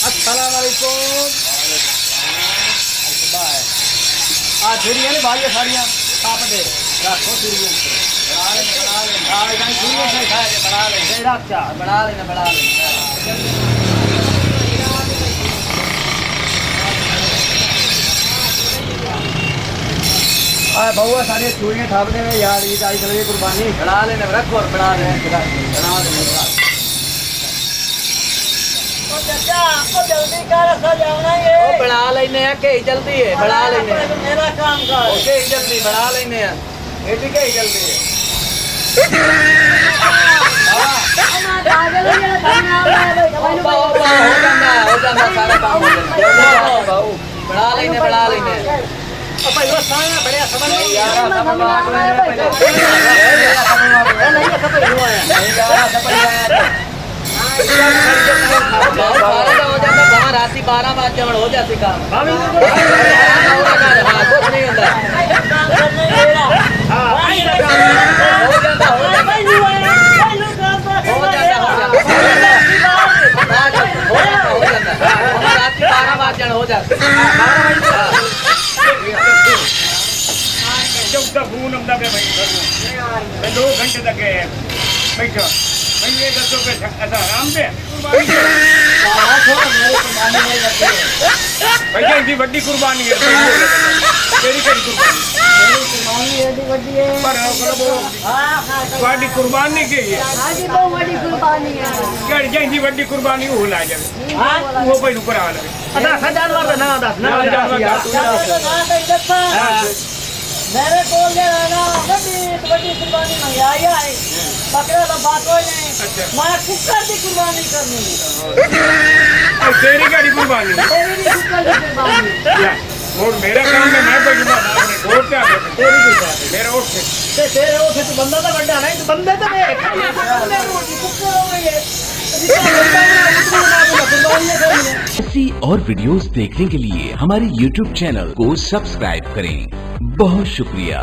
अस्सलाम वालेकुम। आ छुरी है ना भाई, ये सारियां काट दे रखो छुरी बहुआ सारी चूड़ियाँ थापने में यार ईद आई चल कुर्बानी बना लेने रखो और बना लेने जल्दी कर सजाना ये बना लेने के जल्दी है बना लेने मेरा काम कर ओके जल्दी बना लेने ये भी के जल्दी है हो जाता सारा काम बना लेने भाई वो सारा बढ़िया समझ नहीं यार समझ राती 12 बजे हो जाती काम कुछ नहीं होता राती 12 बजे हो जाती फोन हम दबे भाई 2 घंटे तक बैठो भाई ये 10 रुपए ऐसा आराम से भैया इतनी बड़ी कुर्बानी है तेरी कुर्बानी पर बड़ी कुर्बानी के लिए इतनी बड़ी कुर्बानी वो ला जाए वो भाई ऊपर आ लगे मेरे को बड़ी कुर्बानी मंगाई है बकरा तो बात हो नहीं मैं कुकर की कुर्बानी करनी तेरी गाड़ी कुर्बानी और मेरा काम है मैं बैठूंगा वोट क्या मेरा वोट से तेरे वोट से तो बंदा तो बड़ा नहीं तो बंदे तो ऐसी और वीडियोस देखने के लिए हमारे YouTube चैनल को सब्सक्राइब करें। बहुत शुक्रिया।